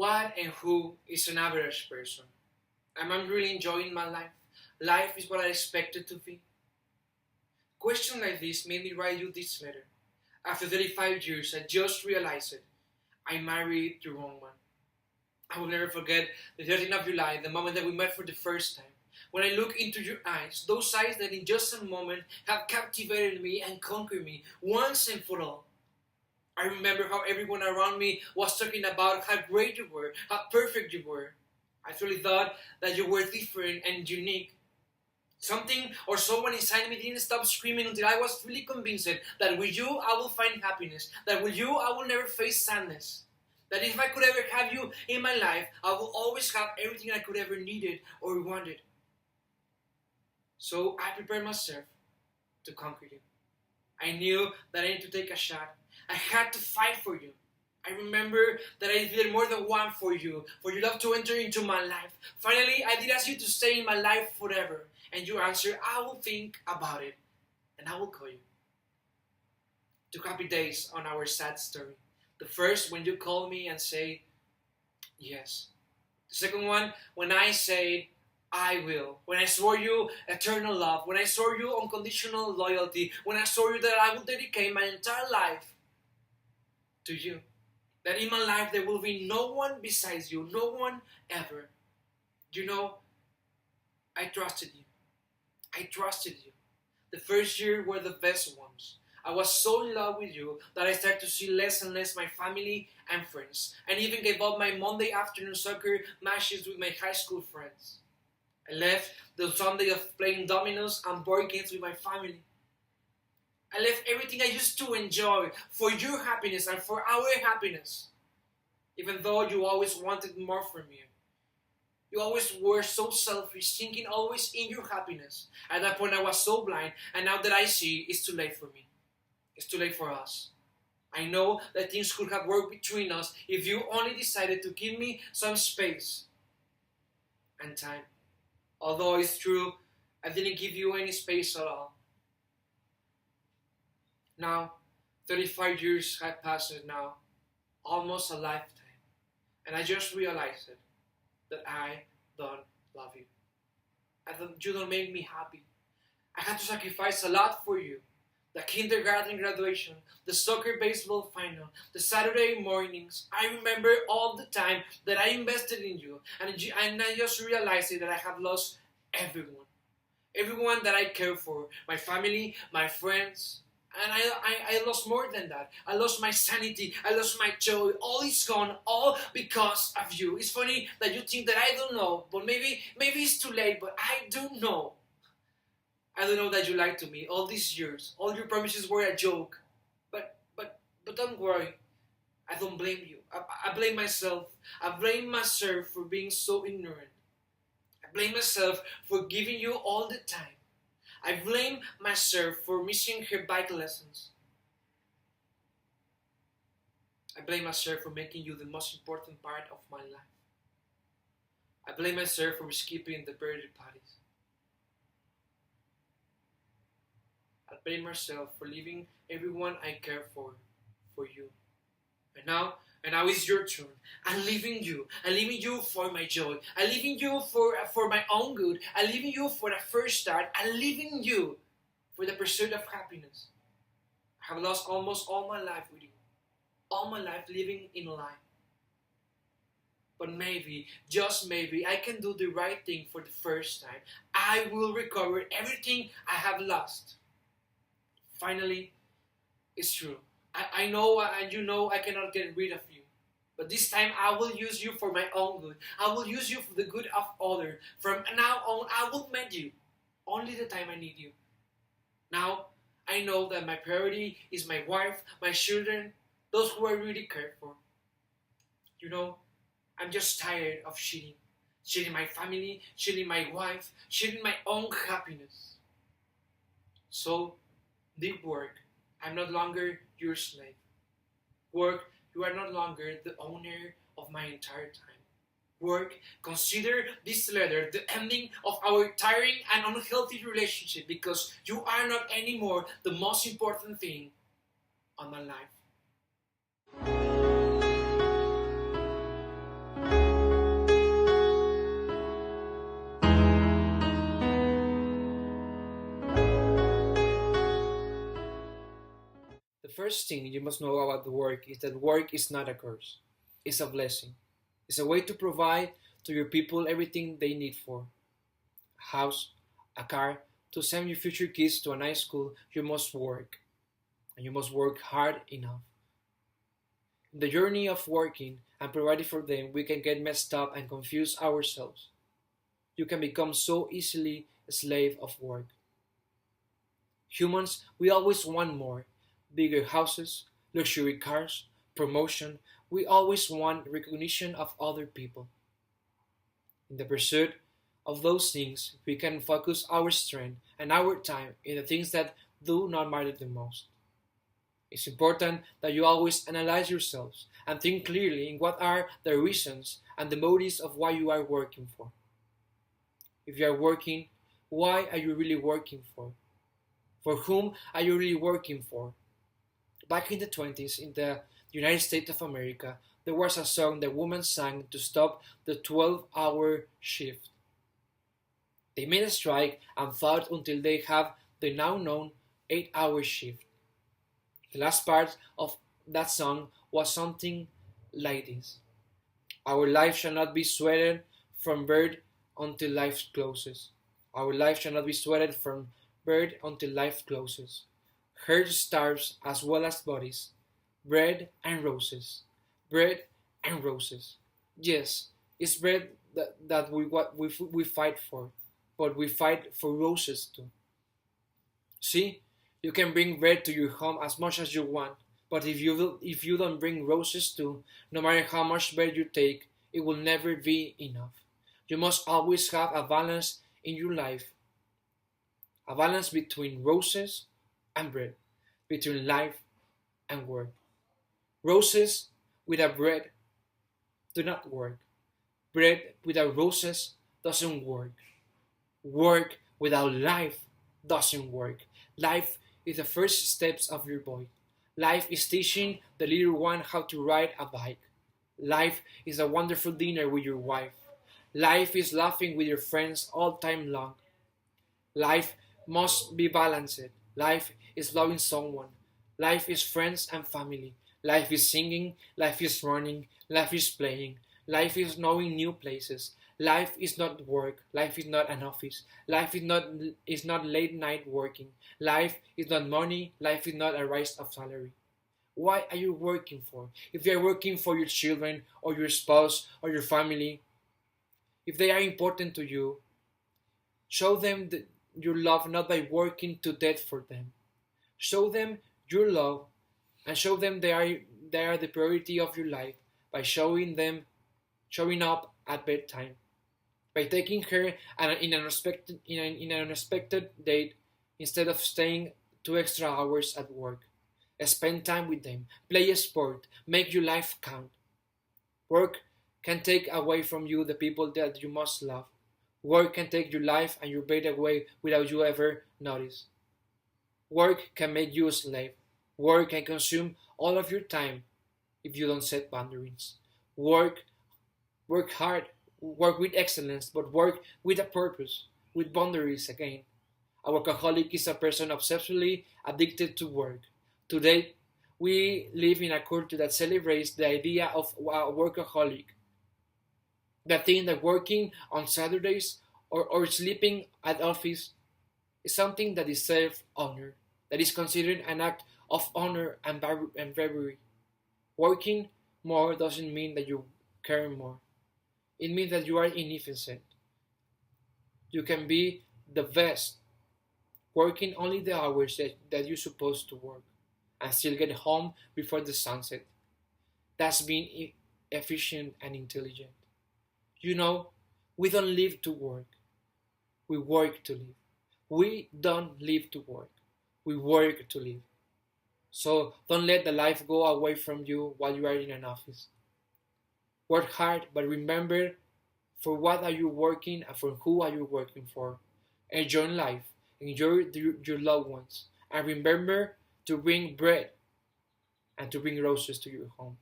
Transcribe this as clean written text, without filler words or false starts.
What and who is an average person? Am I really enjoying my life? Life is what I expected to be. Questions like this made me write you this letter. After 35 years, I just realized it. I married the wrong one. I will never forget the 13th of July, the moment that we met for the first time. When I look into your eyes, those eyes that in just a moment have captivated me and conquered me once and for all. I remember how everyone around me was talking about how great you were, how perfect you were. I truly thought that you were different and unique. Something or someone inside me didn't stop screaming until I was fully convinced that with you I will find happiness, that with you I will never face sadness, that if I could ever have you in my life, I will always have everything I could ever needed or wanted. So I prepared myself to conquer you. I knew that I needed to take a shot. I had to fight for you. I remember that I did more than one for you love to enter into my life. Finally, I did ask you to stay in my life forever. And you answered, I will think about it, and I will call you. 2 happy days on our sad story. The first, when you called me and said, yes. The second one, when I said, I will. When I swore you eternal love. When I swore you unconditional loyalty. When I swore you that I will dedicate my entire life to you. That in my life there will be no one besides you. No one ever. You know, I trusted you. I trusted you. The first year were the best ones. I was so in love with you that I started to see less and less my family and friends, and even gave up my Monday afternoon soccer matches with my high school friends. I left the Sunday of playing dominoes and board games with my family. I left everything I used to enjoy for your happiness and for our happiness, even though you always wanted more from me. You always were so selfish, thinking always in your happiness. At that point, I was so blind, and now that I see, it's too late for me. It's too late for us. I know that things could have worked between us if you only decided to give me some space and time. Although it's true, I didn't give you any space at all. Now, 35 years have passed now, almost a lifetime, and I just realized it. That I don't love you. You don't make me happy. I had to sacrifice a lot for you. The kindergarten graduation, the soccer baseball final, the Saturday mornings. I remember all the time that I invested in you. And I just realized that I have lost everyone. Everyone that I care for. My family, my friends. And I lost more than that. I lost my sanity. I lost my joy. All is gone. All because of you. It's funny that you think that I don't know. But maybe it's too late. But I do know. I don't know that you lied to me all these years. All your promises were a joke. But don't worry. I don't blame you. I blame myself. I blame myself for being so ignorant. I blame myself for giving you all the time. I blame myself for missing her bike lessons. I blame myself for making you the most important part of my life. I blame myself for skipping the birthday parties. I blame myself for leaving everyone I care for you. And now it's your turn. I'm leaving you. I'm leaving you for my joy. I'm leaving you for my own good. I'm leaving you for the first start. I'm leaving you for the pursuit of happiness. I have lost almost all my life with you. All my life living in a lie. But maybe, just maybe, I can do the right thing for the first time. I will recover everything I have lost. Finally, it's true. I know and you know I cannot get rid of you. But this time I will use you for my own good. I will use you for the good of others. From now on, I will meet you. Only the time I need you. Now, I know that my priority is my wife, my children, those who I really care for. You know, I'm just tired of cheating. Cheating my family, cheating my wife, cheating my own happiness. So, deep work. I'm no longer your slave. Work, you are no longer the owner of my entire time. Work, consider this letter the ending of our tiring and unhealthy relationship because you are not anymore the most important thing on my life. first thing you must know about the work is that work is not a curse. It's a blessing. It's a way to provide to your people everything they need for a house, a car, to send your future kids to a nice school. You must work, and you must work hard enough. In the journey of working and providing for them, we can get messed up and confuse ourselves. You can become so easily a slave of work. Humans, we always want more. Bigger houses, luxury cars, promotion. We always want recognition of other people. In the pursuit of those things, we can focus our strength and our time in the things that do not matter the most. It's important that you always analyze yourselves and think clearly in what are the reasons and the motives of why you are working for. If you are working, why are you really working for? For whom are you really working for? Back in the 20s, in the United States of America, there was a song that women sang to stop the 12-hour shift. They made a strike and fought until they have the now known 8-hour shift. The last part of that song was something like this. Our life shall not be sweated from birth until life closes. Our life shall not be sweated from birth until life closes. Hurt starves as well as bodies. Bread and roses. Bread and roses. Yes, it's bread that we fight for, but we fight for roses too. See, you can bring bread to your home as much as you want, but if you don't bring roses too, no matter how much bread you take, it will never be enough. You must always have a balance in your life, a balance between roses and bread, between life and work. Roses without bread do not work. Bread without roses doesn't work. Work without life doesn't work. Life is the first steps of your boy. Life is teaching the little one how to ride a bike. Life is a wonderful dinner with your wife. Life is laughing with your friends all time long. Life must be balanced. Life is loving someone. Life is friends and family. Life is singing. Life is running. Life is playing. Life is knowing new places. Life is not work. Life is not an office. Life is not late night working. Life is not money. Life is not a rise of salary. Why are you working for? If you are working for your children or your spouse or your family, if they are important to you, show them your love not by working to death for them. Show them your love and show them they are the priority of your life by showing up at bedtime, by taking her in an unexpected date instead of staying 2 extra hours at work. Spend time with them, play a sport, make your life count. Work can take away from you the people that you must love. Work can take your life and your bed away without you ever notice. Work can make you a slave. Work can consume all of your time if you don't set boundaries. Work, work hard, work with excellence, but work with a purpose, with boundaries again. A workaholic is a person obsessively addicted to work. Today, we live in a culture that celebrates the idea of a workaholic. The thing that working on Saturdays or sleeping at office is something that deserves honor, that is considered an act of honor and bravery. Working more doesn't mean that you care more. It means that you are inefficient. You can be the best working only the hours that you're supposed to work and still get home before the sunset. That's being efficient and intelligent. You know, we don't live to work. We work to live. We don't live to work. We work to live. So don't let the life go away from you while you are in an office. Work hard, but remember for what are you working and for who are you working for. Enjoy life. Enjoy your loved ones. And remember to bring bread and to bring roses to your home.